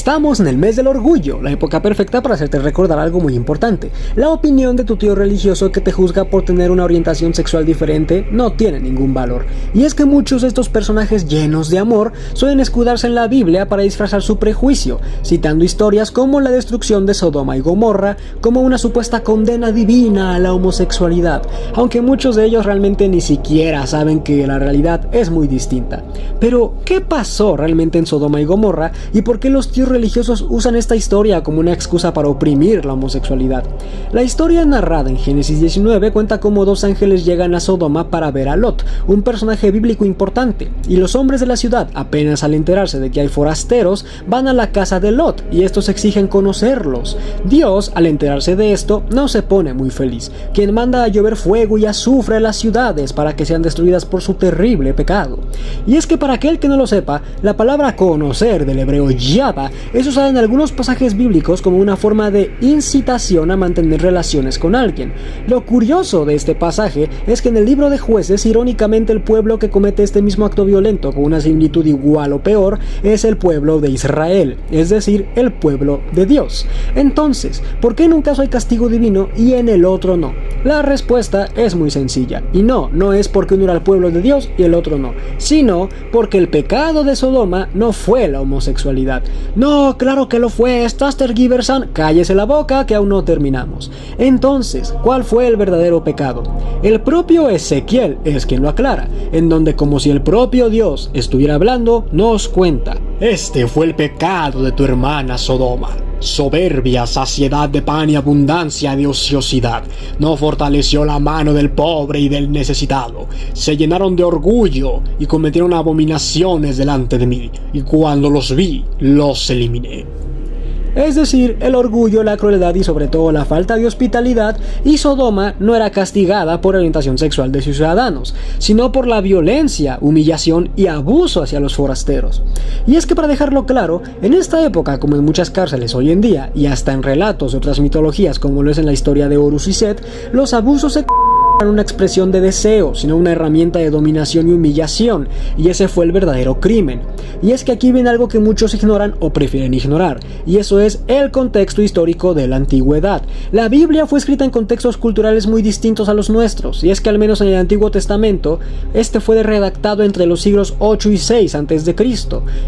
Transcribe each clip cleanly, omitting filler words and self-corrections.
Estamos en el mes del orgullo, la época perfecta para hacerte recordar algo muy importante. La opinión de tu tío religioso que te juzga por tener una orientación sexual diferente no tiene ningún valor. Y es que muchos de estos personajes llenos de amor suelen escudarse en la Biblia para disfrazar su prejuicio, citando historias como la destrucción de Sodoma y Gomorra como una supuesta condena divina a la homosexualidad, aunque muchos de ellos realmente ni siquiera saben que la realidad es muy distinta. Pero, ¿qué pasó realmente en Sodoma y Gomorra y por qué los tíos religiosos usan esta historia como una excusa para oprimir la homosexualidad? La historia narrada en Génesis 19 cuenta cómo dos ángeles llegan a Sodoma para ver a Lot, un personaje bíblico importante, y los hombres de la ciudad, apenas al enterarse de que hay forasteros, van a la casa de Lot y estos exigen conocerlos. Dios, al enterarse de esto, no se pone muy feliz, quien manda a llover fuego y azufre a las ciudades para que sean destruidas por su terrible pecado. Y es que para aquel que no lo sepa, la palabra conocer del hebreo yada es usada en algunos pasajes bíblicos como una forma de incitación a mantener relaciones con alguien. Lo curioso de este pasaje es que en el libro de Jueces, irónicamente, el pueblo que comete este mismo acto violento con una similitud igual o peor es el pueblo de Israel, es decir, el pueblo de Dios. Entonces, ¿por qué en un caso hay castigo divino y en el otro no? La respuesta es muy sencilla, y no es porque uno era el pueblo de Dios y el otro no, sino porque el pecado de Sodoma no fue la homosexualidad. No, claro que lo fue, estás tergiversando. Cállese la boca que aún no terminamos. Entonces, ¿cuál fue el verdadero pecado? El propio Ezequiel es quien lo aclara, en donde, como si el propio Dios estuviera hablando, nos cuenta: este fue el pecado de tu hermana Sodoma. Soberbia, saciedad de pan y abundancia de ociosidad. No fortaleció la mano del pobre y del necesitado. Se llenaron de orgullo y cometieron abominaciones delante de mí. Y cuando los vi, los eliminé. Es decir, el orgullo, la crueldad y sobre todo la falta de hospitalidad, y Sodoma no era castigada por orientación sexual de sus ciudadanos, sino por la violencia, humillación y abuso hacia los forasteros. Y es que, para dejarlo claro, en esta época, como en muchas cárceles hoy en día, y hasta en relatos de otras mitologías como lo es en la historia de Horus y Set, los abusos se una expresión de deseo, sino una herramienta de dominación y humillación, y ese fue el verdadero crimen. Y es que aquí viene algo que muchos ignoran o prefieren ignorar, y eso es el contexto histórico de la antigüedad. La Biblia fue escrita en contextos culturales muy distintos a los nuestros, y es que al menos en el Antiguo Testamento, este fue redactado entre los siglos 8 y 6 a.C.,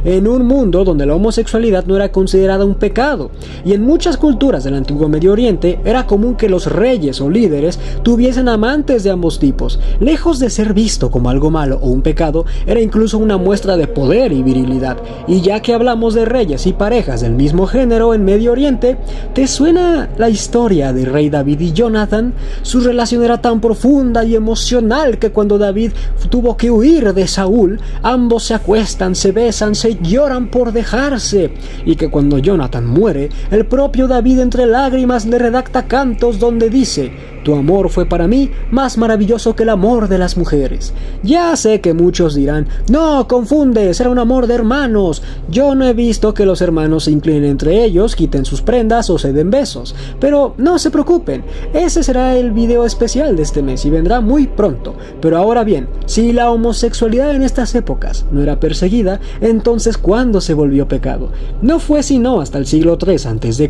en un mundo donde la homosexualidad no era considerada un pecado, y en muchas culturas del antiguo Medio Oriente era común que los reyes o líderes tuviesen amantes de ambos tipos. Lejos de ser visto como algo malo o un pecado, era incluso una muestra de poder y virilidad. Y ya que hablamos de reyes y parejas del mismo género en Medio Oriente, ¿te suena la historia de rey David y Jonathan? Su relación era tan profunda y emocional que cuando David tuvo que huir de Saúl, ambos se acuestan, se besan, se lloran por dejarse, y que cuando Jonathan muere, el propio David entre lágrimas le redacta cantos donde dice: tu amor fue para mí más maravilloso que el amor de las mujeres. Ya sé que muchos dirán: no, confundes, era un amor de hermanos. Yo no he visto que los hermanos se inclinen entre ellos, quiten sus prendas o se den besos. Pero no se preocupen, ese será el video especial de este mes y vendrá muy pronto. Pero ahora bien, si la homosexualidad en estas épocas no era perseguida, entonces ¿cuándo se volvió pecado? No fue sino hasta el siglo III a.C.,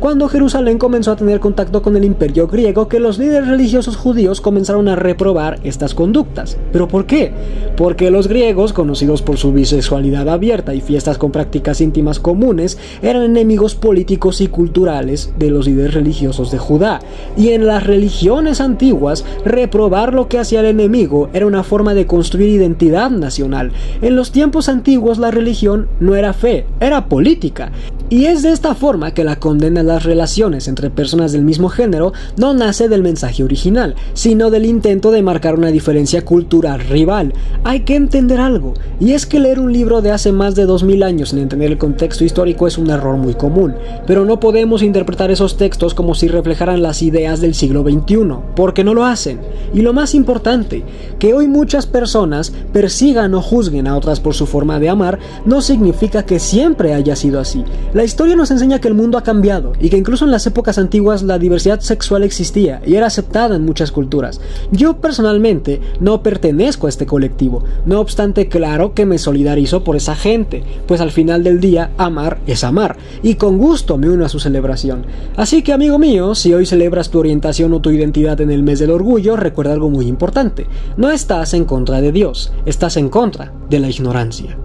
cuando Jerusalén comenzó a tener contacto con el imperio griego, que los líderes religiosos judíos comenzaron a reprobar estas conductas. ¿Pero por qué? Porque los griegos, conocidos por su bisexualidad abierta y fiestas con prácticas íntimas comunes, eran enemigos políticos y culturales de los líderes religiosos de Judá. Y en las religiones antiguas, reprobar lo que hacía el enemigo era una forma de construir identidad nacional. En los tiempos antiguos, la religión no era fe, era política. Y es de esta forma que la condena a las relaciones entre personas del mismo género no nace del mensaje original, sino del intento de marcar una diferencia cultural rival. Hay que entender algo, y es que leer un libro de hace más de 2000 años sin entender el contexto histórico es un error muy común, pero no podemos interpretar esos textos como si reflejaran las ideas del siglo XXI, porque no lo hacen. Y lo más importante, que hoy muchas personas persigan o juzguen a otras por su forma de amar, no significa que siempre haya sido así. La La historia nos enseña que el mundo ha cambiado y que incluso en las épocas antiguas la diversidad sexual existía y era aceptada en muchas culturas. Yo personalmente no pertenezco a este colectivo, no obstante claro que me solidarizo por esa gente, pues al final del día amar es amar y con gusto me uno a su celebración. Así que amigo mío, si hoy celebras tu orientación o tu identidad en el mes del orgullo, recuerda algo muy importante: no estás en contra de Dios, estás en contra de la ignorancia.